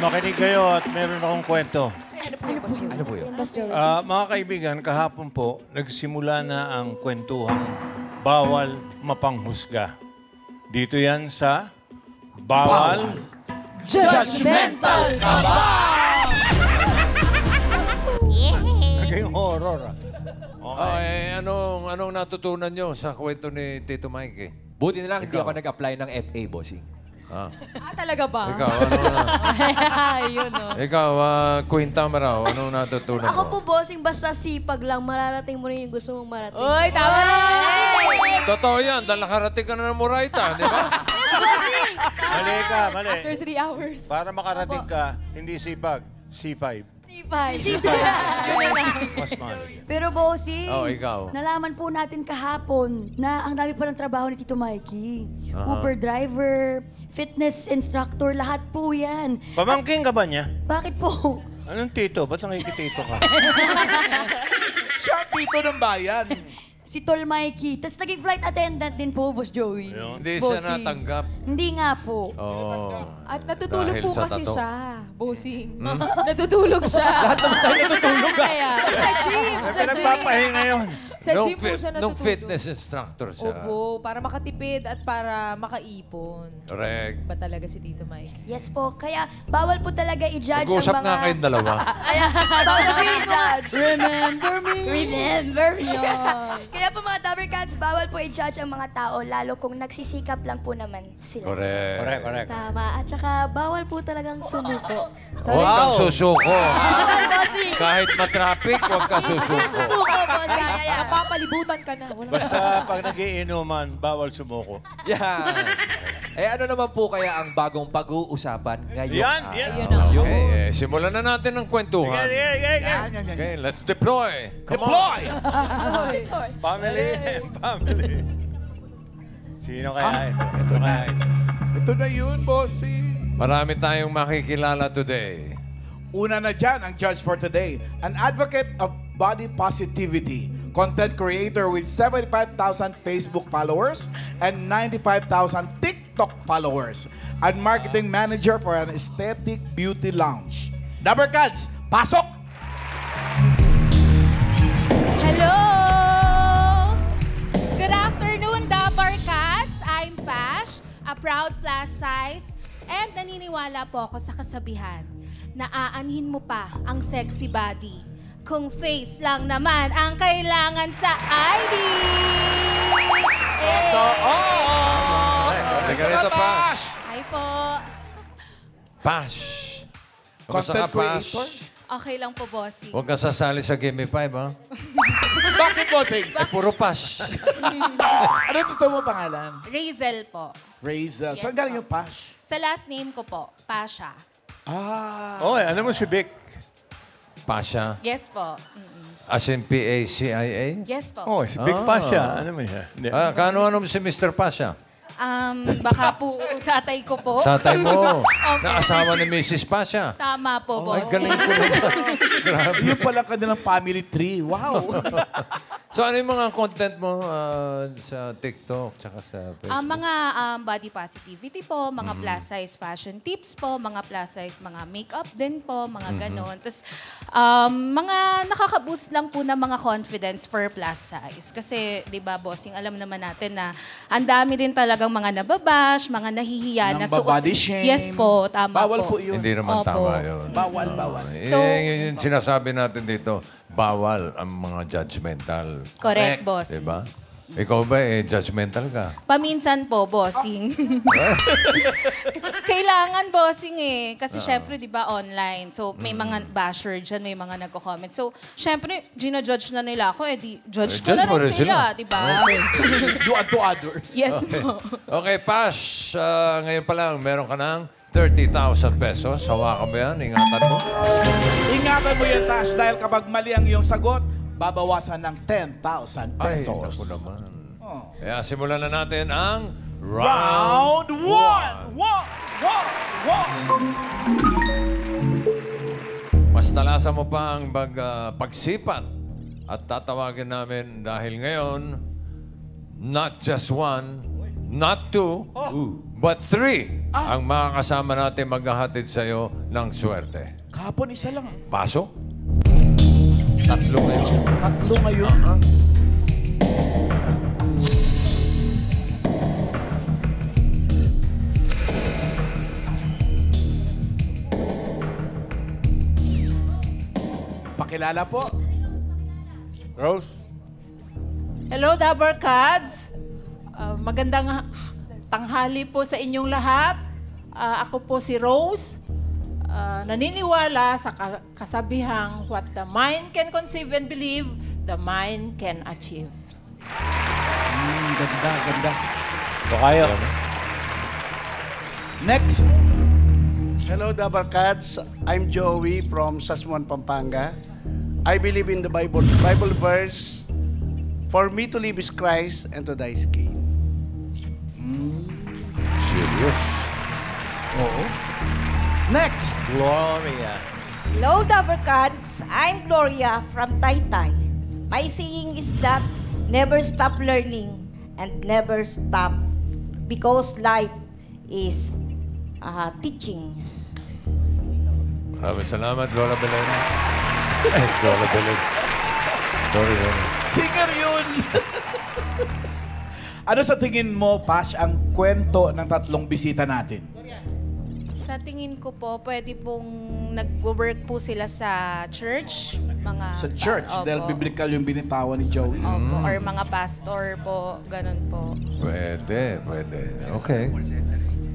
Makinig kayo at meron akong kwento. Ano po yun? Mga kaibigan, kahapon po, nagsimula na ang kwentuhang bawal mapanghusga. Dito yan sa Bawal Judgmental ka ba? Naging horror. Okay. Anong natutunan nyo sa kwento ni Tito Mikey? Buti na lang hindi ako nag-apply ng FA, bossing. Talaga ba? Ikaw, Ayun, no. Ikaw, Queen Tamaraw, anong natutunan Ako mo? po, bossing, basta sipag lang, mararating mo rin yung gusto mong marating. Uy, tama! Totoo yan, dahil nakarating ka na ng Moraita, di ba? Mali ka, mali. After 3 hours. Para makarating ka, hindi sipag, C5. C5. Mas mahal. Pero bossing, Ikaw. nalaman po natin kahapon na ang dami pa ng trabaho ni Tito Mikey. Uber driver, fitness instructor, lahat po yan. Pamangking ka ba niya? Bakit po? Anong tito? Ba't nakikitito ka? Siya ang tito ng bayan. Si Tol Mikey. Tapos naging flight attendant din po, Boss Joey. Hindi siya natanggap. Hindi nga po. Oo. At natutulog Dahil po sa kasi tato. siya, bossing. Natutulog siya. Lahat naman tayo natutulog Kaya, sa gym, sa gym. Nagpapahinga yun. Sa gym po siya Nung natutulog. fitness instructor siya. Opo, para makatipid at para makaipon. Correct. Ba talaga si Tito Mike? Yes po, kaya bawal po talaga i-judge ang Mag-usap mga... nga kayong dalawa. Bawal po i-judge. Remember me! Remember yun. Kaya po mga Dabber Cats, bawal po i-judge ang mga tao, lalo kung nagsisikap lang po naman sila. Correct. Correct. Tama. At saka, bawal po talagang sumuko. Huwag kang susuko. Kahit matraffic, huwag ka susuko. Susuko po siya. Kaya, Napapalibutan ka na. Wala. Basta pag nagiinuman, bawal sumuko. Yan. Ano naman po kaya ang bagong pag-uusapan ngayon? Yan. Ayun na. Okay, simulan na natin ang kwentuhan. Yan. Okay, let's deploy. Come on. Deploy! Family. Sino kaya ito? Ito na. Ito na yun, bossing. Marami tayong makikilala today. Una na dyan ang judge for today. An advocate of body positivity. Content creator with 75,000 Facebook followers and 95,000 TikTok followers. And marketing manager for an aesthetic beauty lounge. Dabber Cats, pasok! Hello! Good afternoon, Dabber Cats. I'm Pash, a proud plus size, and naniniwala po ako sa kasabihan na aanhin mo pa ang sexy body kung face lang naman ang kailangan sa ID. Teka rito, Pash. Hi po. Pash. Kamusta ka, Content Pash? creator? Okay lang po, bossy. Huwag ka sasali sa Gimme 5, ha? Bakit, bossing? Puro Pash. Ano totoo mo pangalan? Razel po. Razel. Yes, Saan galing po. yung Pash? Sa last name ko po, Pasha. Oh, ano mo si Vic? Pasha. Yes po. As in P-A-C-I-A? Yes po. Oh, si Vic pa siya. Ano mo siya? Hindi. Kano si Mr. Pasha? Baka po tatay ko po. Tatay mo. Opo. Na asawa ni Mrs. Pasha. Tama po, Ay, boss. galing ko naman. Grabe. Yun pala kanilang family tree. Wow! So, ano yung mga content mo sa TikTok tsaka sa Facebook? Mga body positivity po, mga plus size fashion tips po, mga plus size mga makeup din po, mga ganon. Tapos, mga nakaka-boost lang po na mga confidence for plus size. Kasi, di ba, bossing, alam naman natin na ang dami din talagang mga nababash, mga nahihiya na suot. Nang body shame. Yes po, tama Bawal po po. yun. Hindi naman Opo. tama yun. Bawal. So- yun yung sinasabi natin dito, bawal ang mga judgmental. Correct, boss. Diba? Ikaw ba, judgmental ka? Paminsan po, bossing. Kailangan bossing eh. Kasi syempre, di ba, online. So, may mga basher dyan, may mga nagko-comment. So, syempre, ginajudge na nila ako. Di, judge ko Judge na mo rin rin sila, sila. di ba? Do unto others. Yes po. Okay, Pash, ngayon pa lang, meron ka ng 30,000 pesos. Hawakan mo yan, ingatan mo. Ingatan mo yan, Tash, dahil kapag mali ang iyong sagot, babawasan ng 10,000 Ay, pesos. naku naman. Oh. Kaya simulan na natin ang Round 1! Mas talasan mo pa ang pagsipat. At tatawagin namin dahil ngayon, not just one, not two, but three ang mga kasama natin maghahatid sa'yo ng swerte. Kahapon, isa lang. Pasok? Tatlo ngayon. Tatlo ngayon. Pakilala po. Rose? Hello, Dabber Cats. Magandang tanghali po sa inyong lahat. Ako po si Rose. Naniniwala sa kasabihang what the mind can conceive and believe, the mind can achieve. Ganda, ganda. Ito kayo. Next. Hello, Dabber Cats. I'm Joey from Sasmuan, Pampanga. I believe in the Bible verse, for me to live is Christ and to die is gain. Serious? Oo. Next. Gloria. Hello, Dabber Cats. I'm Gloria from Taytay. My saying is that never stop learning and never stop because life is teaching. Maraming salamat, Lola Belen. Lola Belen. Sorry, Lola. Singer yun. Ano sa tingin mo, Pash, ang kwento ng tatlong bisita natin? Sa tingin ko po, pwede pong nag-work po sila sa church. Mga, Sa church, opo. dahil biblical yung binitawan ni Joey. Opo, or mga pastor po, ganun po. Pwede. Okay.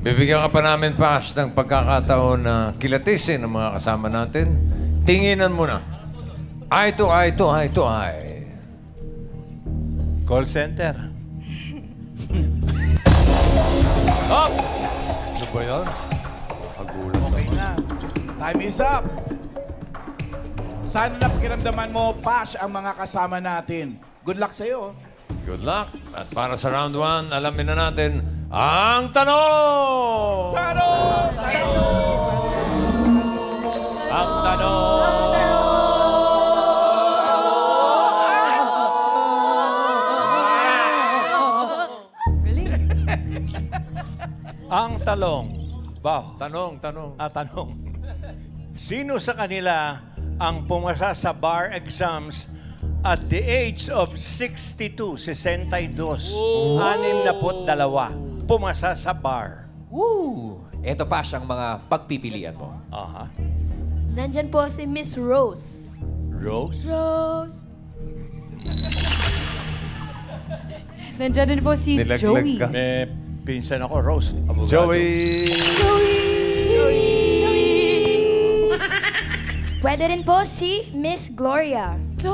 Bibigyan ka pa namin, Pash, ng pagkakataon na kilatisin ang mga kasama natin. Tinginan mo na. Eye to eye to eye to eye. Call center. Up! Ano ba yun? Agulat Okay naman. na. Time is up. Sana napakiramdaman mo, Pash, ang mga kasama natin. Good luck sa'yo. Good luck. At para sa round 1, alamin na natin ang tanong! Tanong! Ang tanong! Ang talong. Wow. Tanong. Tanong. Sino sa kanila ang pumasa sa bar exams at the age of 62, 62, 62, pumasa sa bar? Woo! Ito pa siyang mga pagpipilian mo. Aha. Nandyan po si Miss Rose. Rose? Rose. Nandiyan din po si Nilaglag Joey. ka. May pinsan ako, Rose. Abogado. Joey! Pwede rin po si Miss Gloria. Si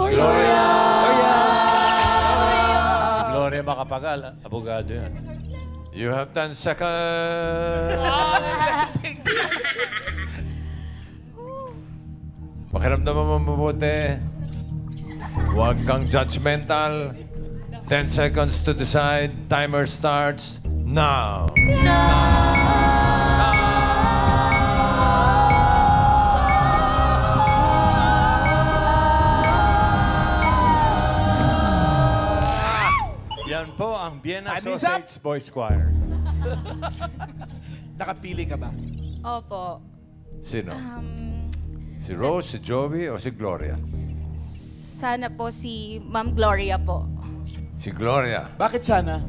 Gloria Macapagal, abogado yan. You have 10 seconds. Pakiramdaman mo mabuti. Huwag kang judgmental. 10 seconds to decide. Timer starts now. Yan po ang Vienna Time is Sausage Boys Choir. Nakapili ka ba? Opo. Sino? Si Rose, si Joey, o si Gloria? Sana po si Ma'am Gloria po. Si Gloria. Bakit sana?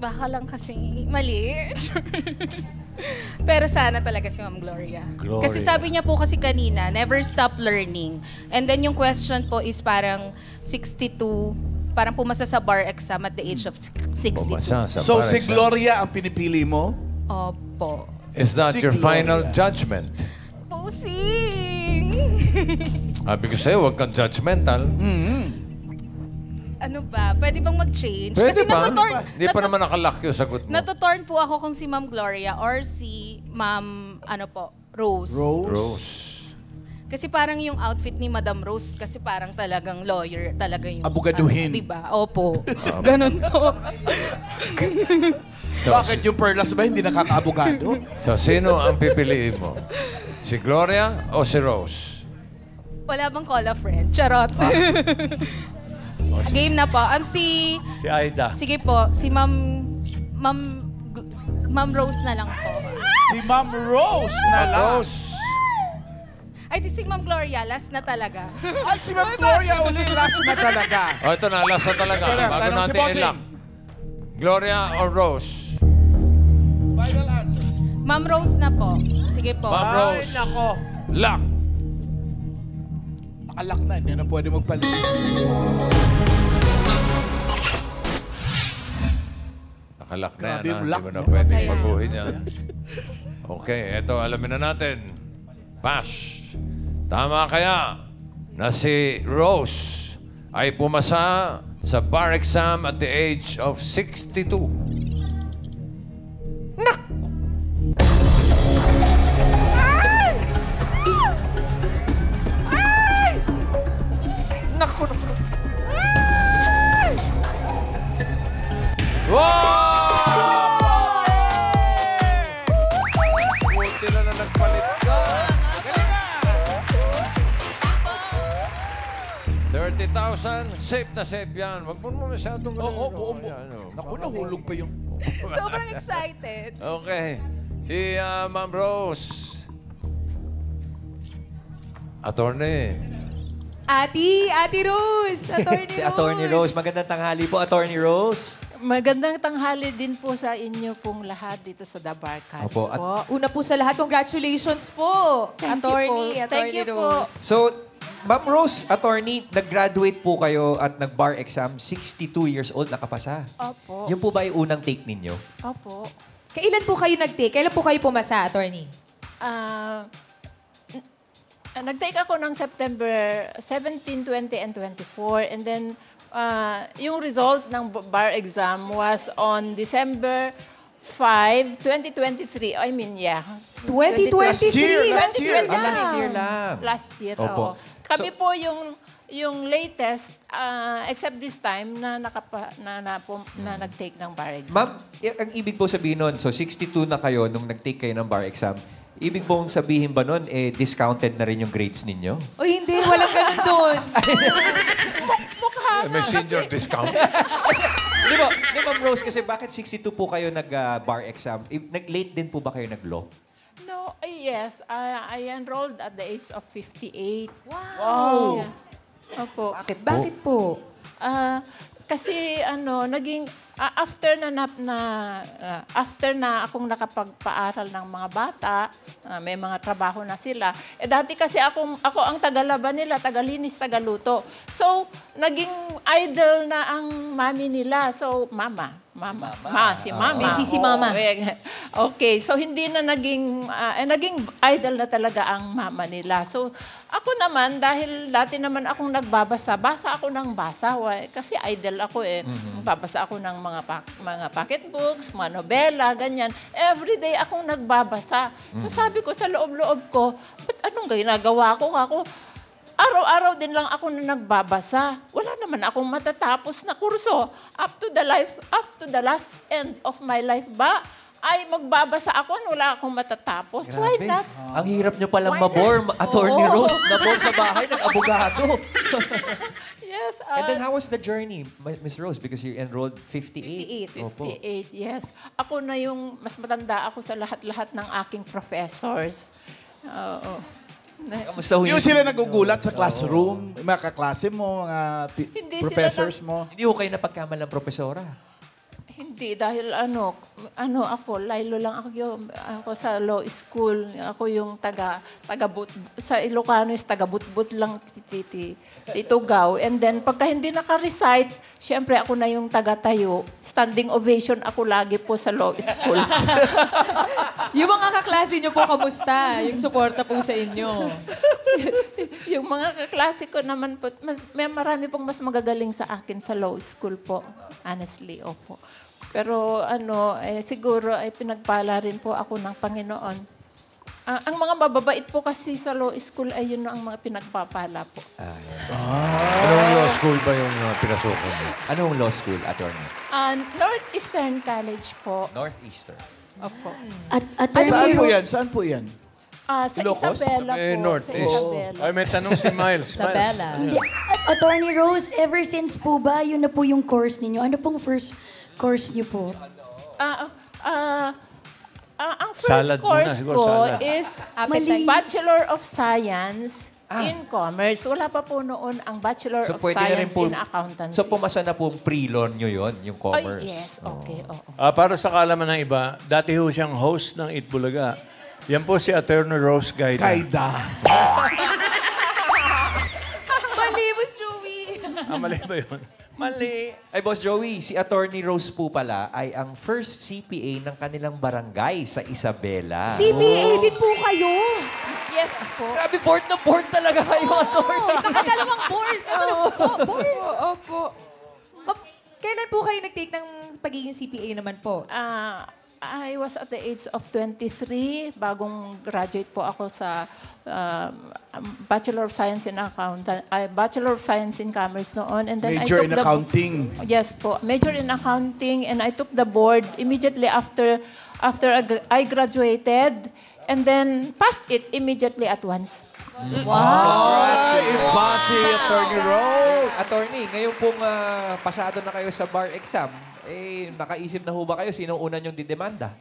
Baka lang kasi mali. Pero sana talaga si Ma'am Gloria. Gloria. Kasi sabi niya po kasi kanina, never stop learning. And then yung question po is parang 62, parang pumasa sa bar exam at the age of 62. Pumasa sa So, bar si exam. Gloria ang pinipili mo? Opo. Is that Si your final Gloria. judgment? Pusing! Sabi ko sa'yo, huwag kang judgmental. Ano ba? Pwede bang mag-change? Pwede Kasi ba? natutorn, Hindi pa naman nakalock yung sagot mo. natutorn po ako kung si Ma'am Gloria or si Ma'am, Rose. Rose. Kasi parang yung outfit ni Madam Rose, kasi parang talagang lawyer, talaga yung... Abogaduhin. Diba? Opo. Ganun po. Bakit yung Perlas ba hindi nakakaabogado? So, sino ang pipiliin mo? Si Gloria o si Rose? Wala bang call a friend? Charot. Game na po. Si Aida. Sige po, si Ma'am Ma'am Rose na lang po. Si Ma'am Rose na lang. Ay, di si Ma'am Gloria, last na talaga. Ay, si Ma'am Gloria uli, last na talaga. Ito na, last na talaga. Ito na, Bago tanong si natin Bossing. ilak. Gloria or Rose? Final answer. Ma'am Rose na po. Sige po. Ma'am Rose. Lock. Nakalak na, hindi na pwede magpalit. Nakalak na Grabe yan, yung Hindi lock, mo na no? pwedeng Kaya. baguhin yan. Okay, eto, alamin na natin. Pash. Tama kaya na si Rose ay pumasa sa bar exam at the age of 62? Naku! Wow! Buti na nagpalit ka. 30,000, safe na safe yan. Huwag mo masyadong Oo, buo. Ayan, oh. Naku, nahulog pa yung... Sobrang excited. Okay. Si Ma'am Rose. Attorney. Ate Rose! Attorney Si Attorney Rose. Magandang tanghali po, Attorney Rose. Magandang tanghali din po sa inyo pong lahat dito sa The Barkads Opo, po. Una po sa lahat, congratulations po! Thank you Attorney po. Thank you po. Rose. So, Ma'am Rose, Attorney, nag-graduate po kayo at nag-bar exam, 62 years old, nakapasa. Opo. Yun po ba yung unang take ninyo? Opo. Kailan po kayo nag-take? Kailan po kayo pumasa, Attorney? Nag-take ako ng September 17, 20, and 24. And then, yung result ng bar exam was on December 5, 2023. I mean, yeah. 2023! Last year. Last year lang. Last year, Opo. oo. Kami po yung latest, except this time, na nag-take ng bar exam. Ma'am, ang ibig po sabihin nun, so 62 na kayo nung nag-take kayo ng bar exam, ibig pong sabihin ba nun, discounted na rin yung grades ninyo? O hindi, walang ganun doon. May senior discount. Di ba, Ma'am Rose, kasi bakit 62 po kayo nag-bar exam? Nag-late din po ba kayo nag-law? No, yes. I enrolled at the age of 58. Wow! Yeah. Opo. Bakit po? Kasi naging after na akong nakapagpaaral ng mga bata, may mga trabaho na sila. Dati kasi ako ang tagalaban nila, tagalinis, tagaluto. So, naging idol na ang mami nila. So, si mama. Busy si mama. Okay, so hindi na naging idol na talaga ang mama nila. So, ako naman, dahil dati naman akong nagbabasa, basa ako ng basa. Kasi idol ako eh. Babasa ako ng mga pocketbooks, mga nobela, ganyan. Everyday akong nagbabasa. So sabi ko sa loob-loob ko, ba't anong ginagawa ko? Araw-araw din lang ako na nagbabasa. Wala naman akong matatapos na kurso. Up to the last end of my life ba? Ay, magbabasa ako, wala akong matatapos. Why not? Ang hirap nyo palang mabor, Attorney Rose. Nabor sa bahay, nag-abogado. Yes. And then how was the journey, Miss Rose? Because you enrolled 58. 58, yes. Ako na yung mas matanda ako sa lahat-lahat ng aking professors. Oo. Yung sila nagugulat sa classroom, mga kaklase mo, mga professors mo. Hindi ko kayo napagkamalang profesora. Hindi, dahil ako, Lilo lang ako sa law school. Ako yung sa Ilocano is taga-but-but lang titugaw. And then, pagka hindi naka-recite, syempre ako na yung taga-tayo. Standing ovation ako lagi po sa law school. Yung mga kaklase nyo po, kamusta? Yung suporta po sa inyo. Yung mga kaklase ko naman po, may marami pong mas magagaling sa akin sa law school po. Honestly, opo. Pero siguro ay pinagpala rin po ako ng Panginoon. Ang mga mababait po kasi sa law school ay yun ang mga pinagpapala po. Anong law school ba yung pinasukan mo? Anong law school, Attorney? Northeastern College po. Northeastern. Opo. Saan po yan? Sa Ilocos? Isabela po. Northeast. Sa Isabela. Ay, may tanong si Miles. Isabela. Hindi. Attorney Rose, ever since po ba, yun na po yung course ninyo? Ano pong first course niyo po? first course ko is Appetite. Bachelor of Science in Commerce. Wala pa po noon ang Bachelor So, of pwede na rin Science po, in Accountancy. so pumasa na pong pre-law nyo yun, yung Ay, commerce. yes, okay. Oo. Para sa kaalaman ng iba, dati ho siyang host ng Eat Bulaga. Yan po si Attorney Rose Gaida. Kaida. Mali, Boss Joey. Mali ba yun? Mali. Ay, Boss Joey, si Attorney Rose po pala ay ang first CPA ng kanilang barangay sa Isabela. CPA din po kayo. Yes po. Grabe, board talaga kayo, Attorney. Nakadalawang board. Board. Opo. Kailan po kayo nag-take ng pagiging CPA naman po? I was at the age of 23. Bagong graduate po ako sa Bachelor of Science in Bachelor of Science in Commerce noon. And then Major I took in accounting. Yes po. Major in accounting. And I took the board immediately after I graduated. And then passed it immediately at once. Iba si Attorney Rose. Attorney, ngayon pong pasado na kayo sa bar exam, nakaisip na ho ba kayo sinong una nyong didemanda?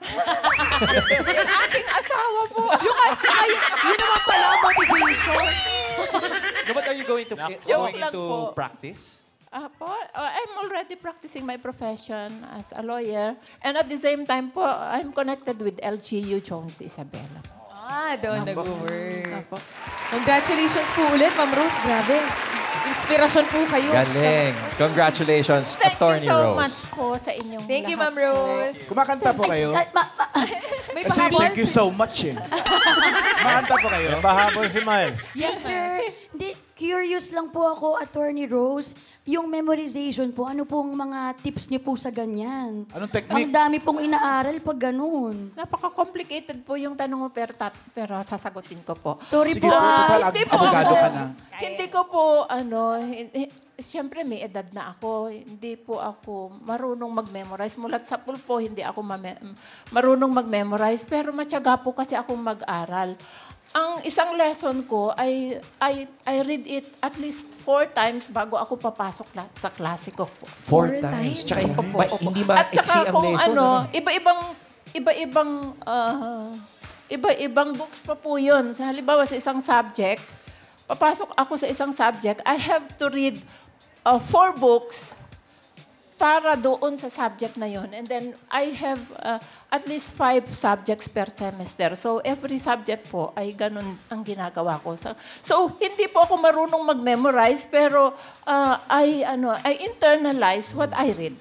Yung aking asawa po. Yun naman pala ang motivation. No, but are you going Joke lang into po. practice? I'm already practicing my profession as a lawyer. And at the same time po, I'm connected with LGU Jones Isabela. Doon nag-work. Apo. Congratulations po ulit, Ma'am Rose. Grabe. Inspirasyon po kayo. Galing. Congratulations, Thank Attorney you so Rose. much po sa inyong Thank you, lahat Ma'am Rose. Kumakanta po kayo? May Kasi pahabol. thank you so much eh. Kumakanta po kayo? Pahabol si Miles. Yes, Teacher, hindi, curious lang po ako, Attorney Rose. Yung memorization po, ano pong mga tips niyo po sa ganyan? Anong Ang technique? dami pong inaaral pag ganun. Napaka-complicated po yung tanong mo, pero sasagutin ko po. Sorry Sige po. po, total, Hindi po abogado ako. ka na. Hindi ko po, siyempre may edad na ako. Hindi po ako marunong mag-memorize. Mulat sa pulpo, hindi ako marunong mag-memorize. Pero matyaga po kasi akong mag-aral. Ang isang lesson ko I read it at least 4 times bago ako papasok sa klase ko po. 4 times. Tsaka hindi At ma-exi saka ang kung lesson. iba-ibang books pa po yun. Sa halimbawa sa isang subject, papasok ako sa isang subject, I have to read 4 books para doon sa subject na yun. And then I have at least 5 subjects per semester. So every subject po ay ganun ang ginagawa ko. So hindi po ako marunong mag-memorize, pero I internalize what I read.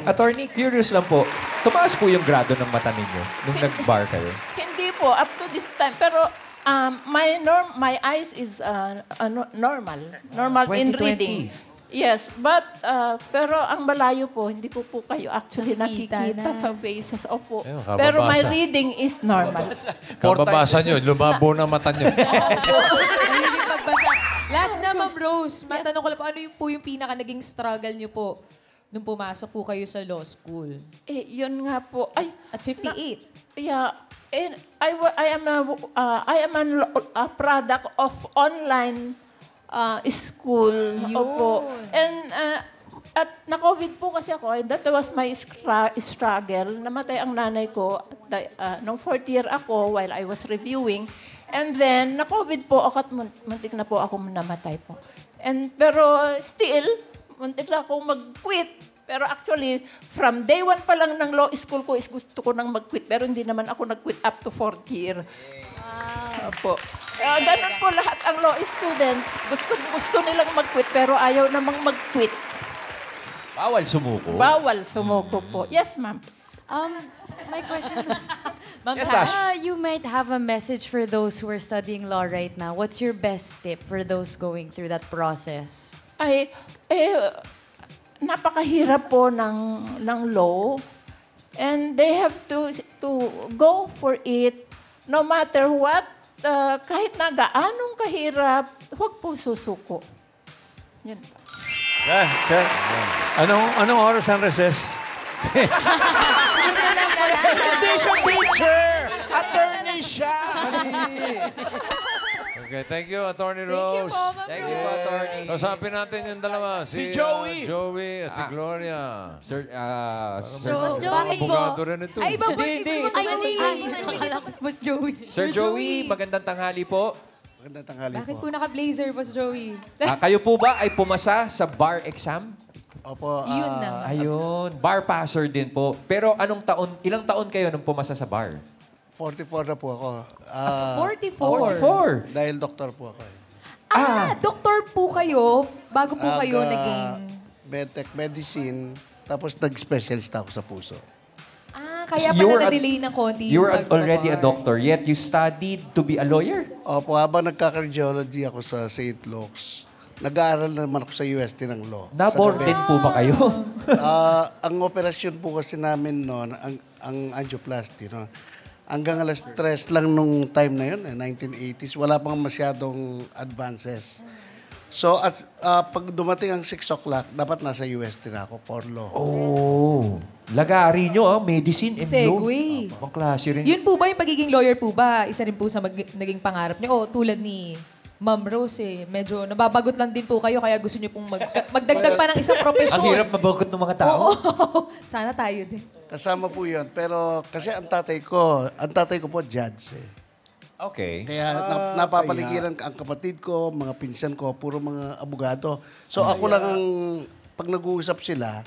Attorney, curious lang po. Tumaas po yung grado ng mata ninyo nung nag-bar kayo? Hindi po, up to this time. Pero my eyes is normal. Normal in 20/20. reading. Yes, but pero ang malayo po, hindi ko po kayo actually nakikita sa faces. Opo. Ayun, kababasa. Pero my reading is normal. Kababasa nyo, lumabo na mata nyo. Mahilig magbasa. Last na, Ma'am Rose. Matanong ko lang po, ano yung po yung pinaka naging struggle niyo po nung pumasok po kayo sa law school? Yun nga po. Ay, At 58. yeah. And I am a product of online school. Opo. And at na-COVID po kasi ako. That was my struggle. Namatay ang nanay ko nung 4th year ako while I was reviewing. And then, na-COVID po ako at muntik na po ako namatay po. Pero still, muntik na akong mag-quit. Pero actually, from day 1 pa lang ng law school ko is gusto ko nang mag-quit. Pero hindi naman ako nag-quit up to 4th year. Opo. Ganun po lahat ang law students. Gusto nilang mag-quit pero ayaw namang mag-quit. Bawal sumuko. Bawal sumuko po. Yes, ma'am. My question, Ma'am Yes, Tash. you might have a message for those who are studying law right now. What's your best tip for those going through that process? Napakahirap po ng law. And they have to go for it no matter what. Kahit na gaanong kahirap, huwag po susuko. Yan pa. Sir, anong oras ang recess? Hindi siya teacher! Attorney siya! Okay, thank you, Attorney Rose. Thank you po, Attorney. Kasapin natin yung dalawa. Si Joey. Joey at si Gloria. Sir, bakit po? Abogado rin ito. Ay, iba po. Hindi. Akala ko Boss Joey. Sir Joey, magandang tanghali po. Magandang tanghali Bakit po. po naka-blazer, Boss Joey? Kayo po ba ay pumasa sa bar exam? Opo, Yun na. Ayun, bar passer din po. Pero ilang taon kayo nung pumasa sa bar? 44 na po ako. 44. Dahil doktor po ako. Doktor po kayo bago po kayo naging... Medtech medicine, tapos nag-specialist ako sa puso. Kaya pala na-delay ng konti You were yung already a pagbabar. doctor, yet you studied to be a lawyer? Opo, habang nagka-cardiology ako sa St. Luke's, nag-aaral naman ako sa UST ng law. Na-board din po ba kayo? Ang operasyon po kasi namin noon, ang angioplasty, no? Hanggang alas 3 lang nung time na yun, 1980s, wala pang masyadong advances. So, pag dumating ang 6 o'clock, dapat nasa UST na ako for law. Oh, lagari nyo, medicine and law. Segue. Ang klase rin. Yun po ba yung pagiging lawyer po ba? Isa rin po sa naging pangarap niyo? O tulad ni Ma'am Rose, medyo nababagot lang din po kayo kaya gusto niyo pong magdagdag pa ng isang profesyon. Ang hirap mabagot ng mga tao. Oo. Sana tayo din. Kasama po yun. Pero kasi ang tatay ko po judge eh. Okay. Kaya napapaligiran ang kapatid ko, mga pinsan ko, puro mga abogado. So ako lang ang, pag nag-uusap sila,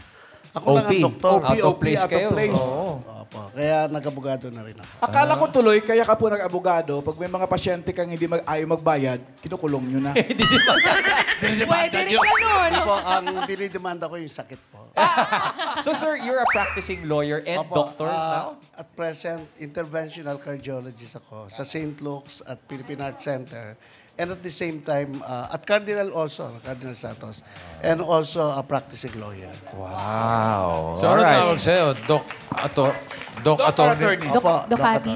ako lang ang doktor. Out of place kayo. Opo. Kaya nag-abogado na rin ako. Akala ko tuloy, kaya ka po nag-abogado, pag may mga pasyente kang hindi ayaw magbayad, kinukulong nyo na. Pwede rin ganun. Po, ang dinidemanda ko yung sakit po. So sir, you're a practicing lawyer and Opo, doctor now? At present, interventional cardiologist ako sa St. Luke's at Philippine Arts Center. And at the same time, at Cardinal also, Cardinal Santos. And also a practicing lawyer. Wow. So, ano tawag sa'yo? Doc attorney? Opo, Dokati?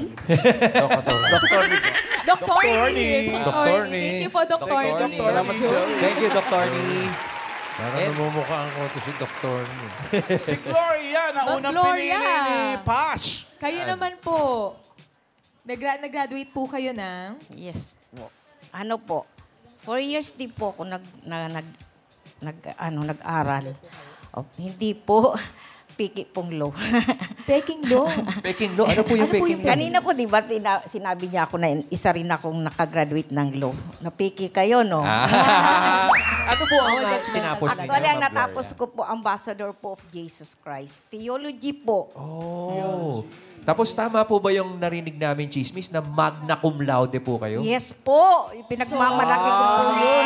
Doc attorney. Doktorni po. Doktorni. Doktorni. Thank you po, Doktorni. Salamat po. Thank you, Dr. Ni. Parang namumukhaan ko ito si Dr. Ni. Si Gloria, na Ma'am unang Gloria. pinili ni Pash. Kayo naman po. Nag-graduate po kayo ng... Yes po. Ano po, 4 years din po ako nag-aral. Hindi po, piki pong law. Peking law? Peking law? Ano po yung peking law? Kanina po, di ba, sinabi niya ako na isa rin akong nakagraduate ng law. Napiki kayo, no? Ano po ang tinapos ninyo? Actually, ang Ma'am natapos Gloria? ko po, Ambassador po of Jesus Christ. Theology po. Oh. Tapos tama po ba yung narinig namin chismis na magna cum laude po kayo? Yes po. Pinagmamalaki ko po yun.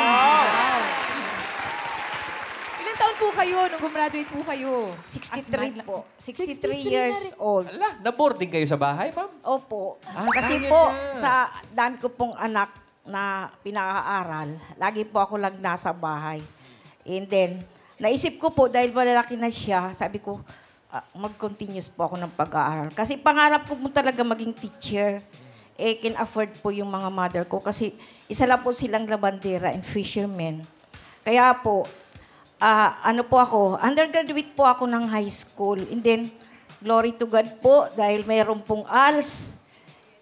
Ilan taon po kayo nung gumraduate po kayo? 63 po. 63 years old. Ala, na-boarding kayo sa bahay, ma'am? Opo. Kasi kaya po, na. sa dami ko pong anak na pinaka-aral, lagi po ako lang nasa bahay. And then, naisip ko po, dahil malalaki na siya, sabi ko, mag-continuous po ako ng pag-aaral. Kasi pangarap ko po talaga maging teacher. Can afford po yung mga mother ko kasi isa lang po silang labandera and fishermen. Kaya po, ano po ako, undergraduate po ako ng high school. And then, glory to God po dahil mayroon pong ALS.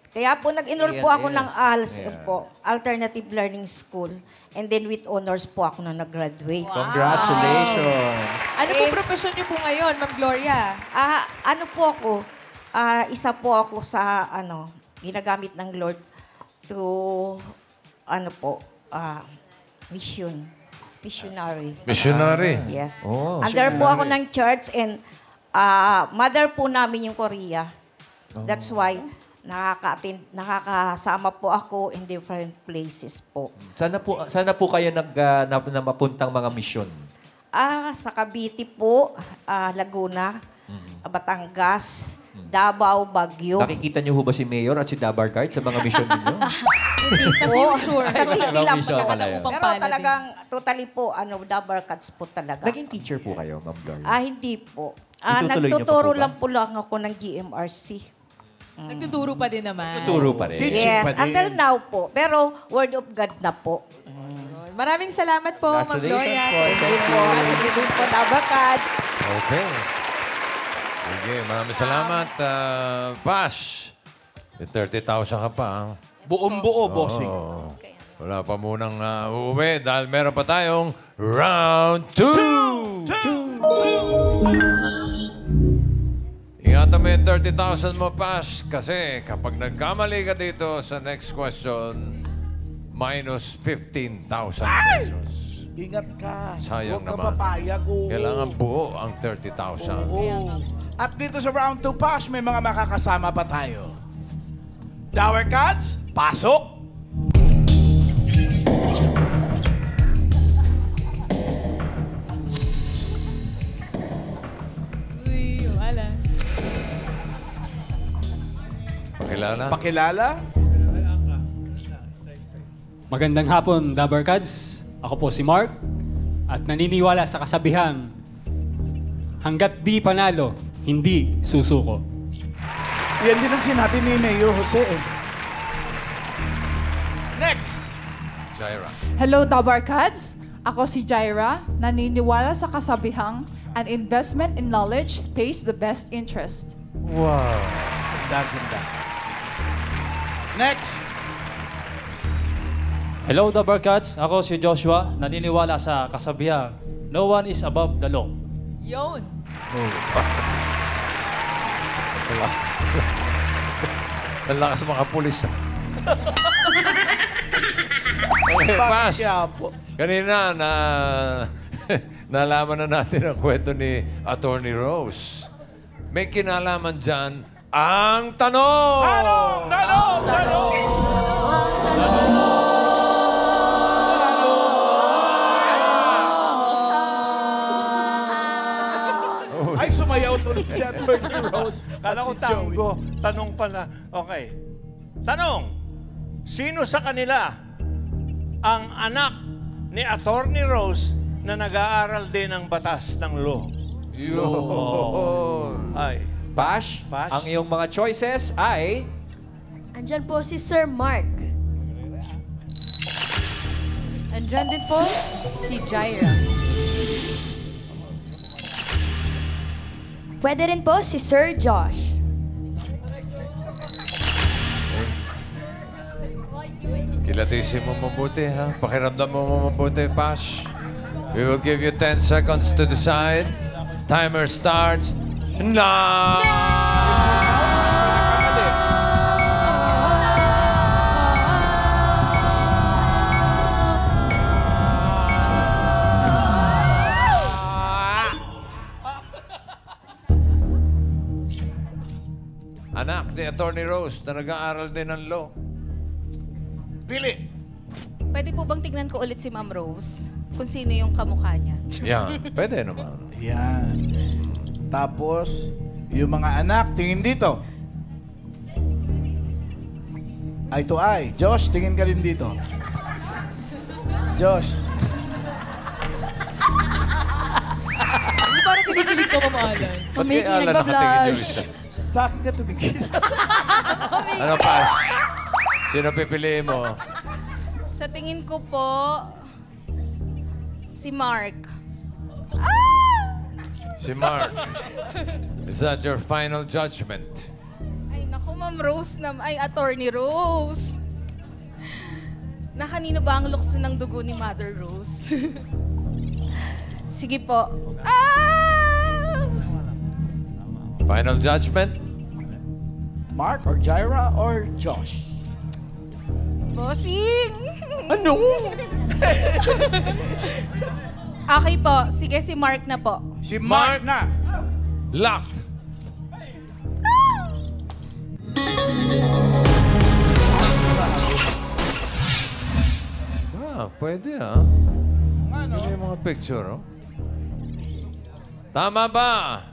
Kaya po nag-enroll po ako ng ALS po, Alternative Learning School. And then with honors po ako na nag-graduate. Wow. Congratulations! Ano po profesyon niyo po ngayon, Ma'am Gloria? Ano po ako, isa po ako sa, ginagamit ng Lord to, missionary. Missionary? Yes. Oh, Under po ako ng church and mother po namin yung Korea. That's why, nakakasama po ako in different places po. Sana po kayo mapuntang mga misyon? Sa Cavite po, Laguna, Batangas, Davao, Baguio. Nakikita niyo ho ba si Mayor at si Dabarcard sa mga misyon ninyo? Sa future. Sa TV Ibang lang po mission pala talaga. yun. Pero talagang, totally po, Dabarkads po talaga. Naging teacher po kayo, Ma'am Gloria? Hindi po. Itutuloy niyo pa Nagtuturo po ba? lang po lang ako ng GMRC. Nagtuturo pa din naman. Nagtuturo pa rin. Yes, until now po. Pero Word of God na po. Maraming salamat po, Ma'am Gloria. Congratulations po. Thank you po. Congratulations po, Dabarkads. Okay. Sige, maraming salamat. Pash, may 30,000 ka pa. Buong-buo, bossing. Oo. Wala pa munang uuwi dahil meron pa tayong round 2! Ingatan mo yung 30,000 mo, Pash. Kasi kapag nagkamali ka dito sa next question, minus 15,000 pesos. Ingat ka. Sayang Huwag ka naman. papayag. Kailangan buo ang 30,000. Oo. At dito sa round 2, Pash, may mga makakasama pa tayo. Dower Cats, pasok! Uy, wala. Pakilala? Pakilala? Magandang hapon, Dabber Cats. Ako po si Mark at naniniwala sa kasabihang hanggat di panalo, hindi susuko. Yan din ang sinabi ni Mayor Jose. Next! Jaira. Hello, Dabarkads. Ako si Jaira, naniniwala sa kasabihang an investment in knowledge pays the best interest. Wow. Ganda. Next! Hello, The Barkats. Ako si Joshua. Naniniwala sa kasabihan, no one is above the law. Yun. Ang lakas mga pulis. Okay, Pash. Kanina, nalaman na natin ang kwento ni Attorney Rose. May kinalaman dyan ang tanong! Ay, sumayaw tuloy si Attorney Rose. Kala ko tango. Tanong pala. Okay. Tanong. Sino sa kanila ang anak ni Attorney Rose na nag-aaral din ng batas ng law? Yun. Ay. Pash, ang iyong mga choices ay... Andyan po si Sir Mark. Andyan din po si Jaira. Pwede rin po si Sir Josh. Kilatisin mo mabuti, ha? Pakiramdam mo mabuti, Pash. We will give you 10 seconds to decide. Timer starts now! Anak ni Attorney Rose na nag-aaral din ng law. Pili! Pwede po bang tignan ko ulit si Ma'am Rose? Kung sino yung kamukha niya? Yan, pwede naman. Yan. Tapos, yung mga anak, tingin dito. Eye to eye. Josh, tingin ka rin dito. Josh. Hindi parang kinikilig ko, Ma'am Alan. Ba't kay Alan nakatingin yung isa? Sa akin ka tumingin. Ano, Pash? Sino pipiliin mo? Sa tingin ko po, si Mark. Si Mark. Is that your final judgment? Ay, naku, Ma'am Rose ay, Attorney Rose. Na kanino ba ang lukso ng dugo ni Mother Rose? Sige po. Final judgment? Mark or Jaira or Josh? Bossing! Ano? Okay po. Sige, si Mark na po. Si Mark na. Locked. Pwede Ano? Yung mga picture, oh. Tama ba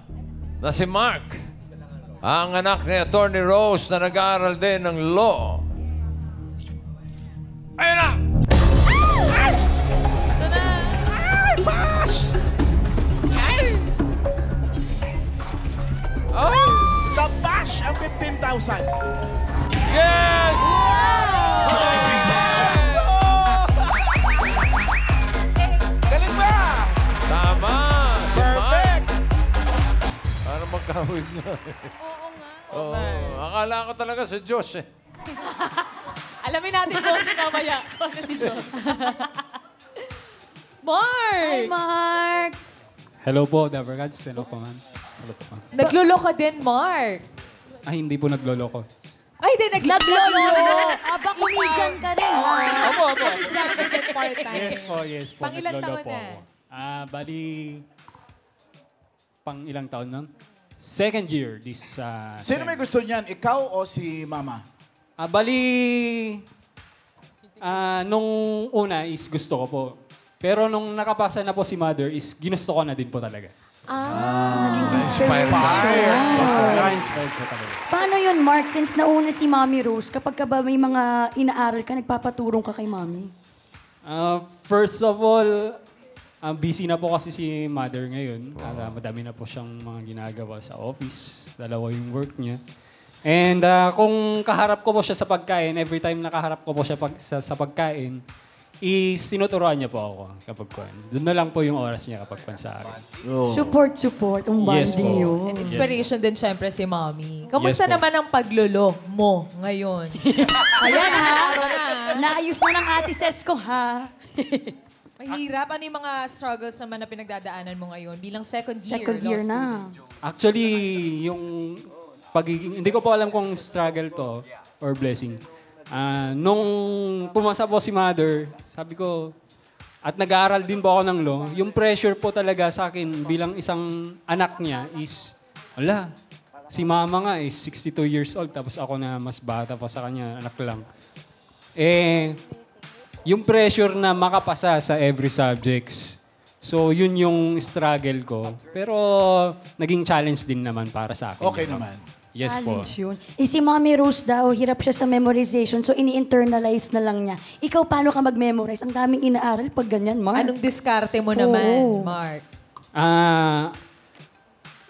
na si Mark ang anak ni Attorney Rose na nag-aaral din ng law? Ayun na! Ay, Bash! Ay! Oh! The Bash ang 15,000. Yes! Galing ba? Tama! Si Perfect! Parang magkawig na. Oo nga. Oo. Akala ko talaga si Josh eh. Alamin natin po si mamaya. Pagka si Josh. Mark! Hi, Mark! Hello po, Dabber Cats. Hello po, ma'am. Hello po, ma'am. Naglolo ka din, Mark. Ay, hindi po nagloloko. Ay, hindi. Naglolo. Aba, comedian ka rin, ha? Opo. Comedian ka din part-time. Yes po. Pang ilang naglolo taon po na? ako. Bali, pang ilang taon na? Second year this... Sino may gusto niyan? Ikaw o si Mama? Nung una is gusto ko po. Pero nung nakapasa na po si Mother is ginusto ko na din po talaga. Naging inspiration. Na-inspired ko talaga. Paano yun, Mark? Since nauna si Mommy Rose, kapag ka ba may mga inaaral ka, nagpapaturong ka kay Mommy? First of all, busy na po kasi si Mother ngayon. Madami na po siyang mga ginagawa sa office. Dalawa yung work niya. And kung kaharap ko po siya sa pagkain, every time nakaharap ko po siya sa pagkain, is tinuturuan niya po ako kapag kuhan. Doon na lang po yung oras niya kapag kuhan sa akin. Support. Ang Yes bonding po. yun. And inspiration din syempre si Mommy. Kamusta Yes po. naman ang paglolo mo ngayon? Ayan, ha? Naayos na ng ate Ses ko, ha? Mahirap. Ano yung mga struggles naman na pinagdadaanan mo ngayon bilang second year? Second year law na. student? Actually, yung pagiging... Hindi ko po alam kung struggle to or blessing. Nung pumasa po si Mother, sabi ko, at nag-aaral din po ako ng law, yung pressure po talaga sa akin bilang isang anak niya is, si Mama nga is 62 years old, tapos ako na mas bata pa sa kanya, anak lang. Yung pressure na makapasa sa every subjects, so yun yung struggle ko. Pero naging challenge din naman para sa akin. Okay naman. Yes po. Challenge yun. Si Mommy Rose daw, hirap siya sa memorization, so ini-internalize na lang niya. Ikaw, paano ka mag-memorize? Ang daming inaaral pag ganyan, Mark. Anong diskarte mo naman, Mark?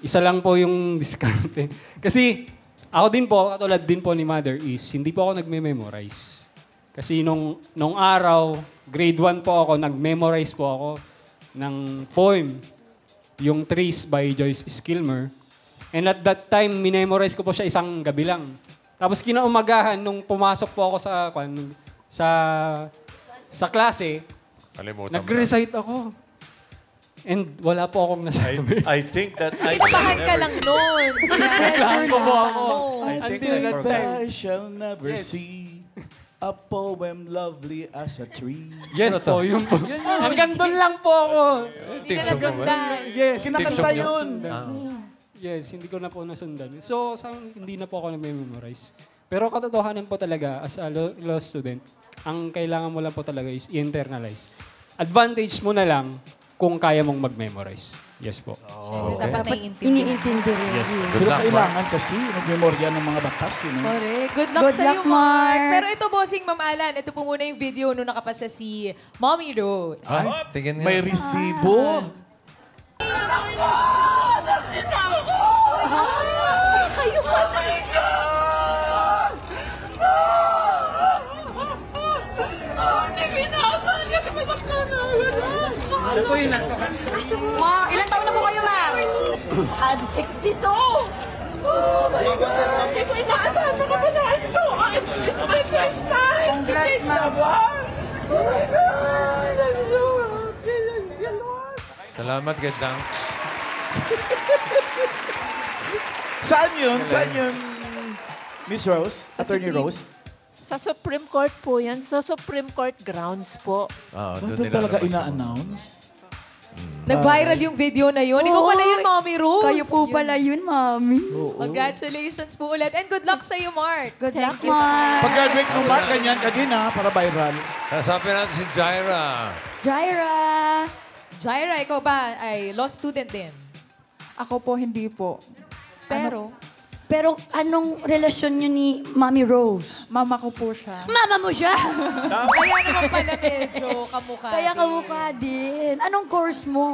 Isa lang po yung diskarte. Kasi ako din po, katulad din po ni Mother, is hindi po ako nagme-memorize. Kasi nung araw, grade 1 po ako, nag-memorize po ako ng poem, yung Trees by Joyce Skilmer. And at that time, minemorize ko po siya isang gabi lang. Tapos kinaumagahan, nung pumasok po ako sa klase, nag-recite ako. And wala po akong nasabi. I think that Kinabahan ka lang nun. Naglaso po ako. I think Until that that time. I shall never see a poem lovely as a tree. Yes po, yun po. Hanggang doon lang po ako. Hindi na nasundan. Yes, Kinakanta yun. Yes, hindi ko na po nasundan. So, hindi na po ako nag-memorize. Pero katotohanan po talaga, as a law student, ang kailangan mo lang po talaga is i-internalize. Advantage mo na lang kung kaya mong mag-memorize. Yes po. Dapat Iniintindi rin. Yes po. Pero kailangan kasi magmemorya ng mga batas. Correct. Good luck Good sa'yo, luck, Mark. Mark. Pero ito, bossing Ma'am Alan, ito po muna yung video nung nakapasa si Mommy Rose. Ay, tingin nga. may resibo. Kayo pala. Ano po yun? Ilang taon na po kayo, ma'am? I'm 62! Hindi ko inaasahan sa kapanaan ito! It's my first time! Congrats, ma'am! Salamat, Gedang. Saan yun? Saan yun, Miss Rose? Attorney Rose? Sa Supreme Court po yan. Sa Supreme Court grounds po. Doon talaga ina-announce? Nag-viral yung video na yun. Ikaw pala yun, Mommy Rose. Kayo po pala yun, Mommy. Congratulations po ulit. And good luck sa'yo, Mark. Good luck, Mark. Pag-graduate mo, Mark, ganyan ka din para viral. Kasapin natin si Jaira. Jaira, ikaw ba ay law student din? Ako po, hindi po. Pero anong relasyon niyo ni Mommy Rose? Mama ko po siya. Mama mo siya? Kaya naman pala medyo kamukha Kaya din. kamukha din. Anong course mo?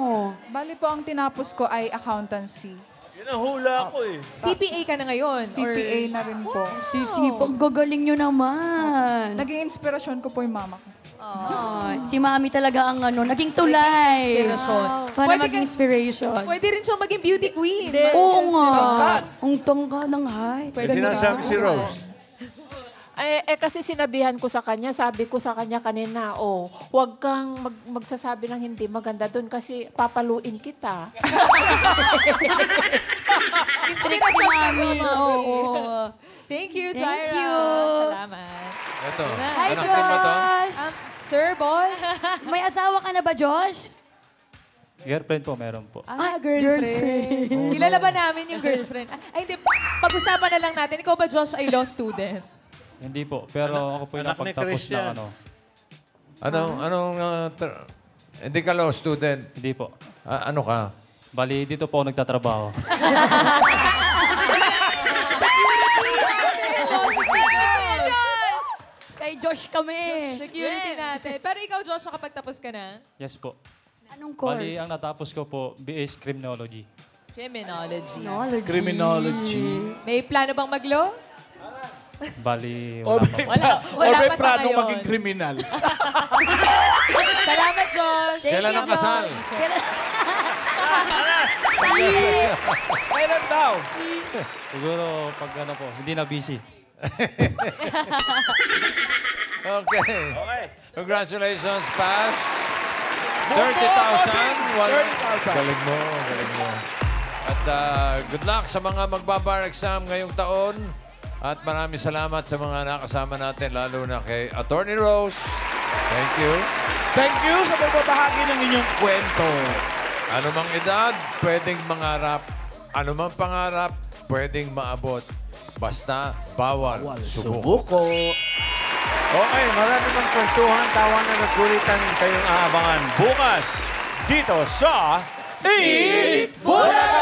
Bali po, ang tinapos ko ay accountancy. Yun ang hula ko eh. CPA ka na ngayon? CPA na rin po. Sisipag, gagaling nyo naman. Naging inspirasyon ko po yung mama ko. Si Mami talaga ang naging tulay. Inspirasyon. Para maging inspiration. Pwede rin siyang maging beauty queen. Oo nga. Ang tangka ng height. May sinasabi si Rose. Kasi sinabihan ko sa kanya, sabi ko sa kanya kanina, huwag kang magsasabi ng hindi maganda doon kasi papaluin kita. Inspirasyon ka, Mami. Thank you, Tyra. Thank you. Salamat. Ito. Hi, Anak din mo to? Josh! Sir, boss? May asawa ka na ba, Josh? Girlfriend po, meron po. Girlfriend. Kilala ba namin yung girlfriend? Ay, hindi. Pag-usapan na lang natin. Ikaw ba, Josh, ay law student? Hindi po, pero ako po yung anak ni napagtapos Christian. ng Hindi ka law student? Hindi po. Ano ka? Bali, dito po ako nagtatrabaho. Kay Josh kami. Security natin. Pero ikaw, Josh, nakapagtapos ka na? Yes po. Anong course? Bali, ang natapos ko po, BS Criminology. Criminology. Criminology. May plano bang mag-law? Bali, O wala may, pa. Wala may pa sa plano ngayon. maging kriminal. Salamat, Josh. Kailan ang kasal? Kailan daw? Siguro, pag ano po, hindi na busy. Okay. Congratulations, Pash. 30,000. 30,000. Galing mo, galing mo. At good luck sa mga magbabar exam ngayong taon. At maraming salamat sa mga nakasama natin, lalo na kay Attorney Rose. Thank you. Thank you sa pagbabahagi ng inyong kwento. Anumang edad, pwedeng mangarap. Anumang pangarap, pwedeng maabot. Basta bawal subuko. Okay, marami ng kwentuhan, tawanan at kulitan kayong aabangan bukas dito sa Eat Bulaga!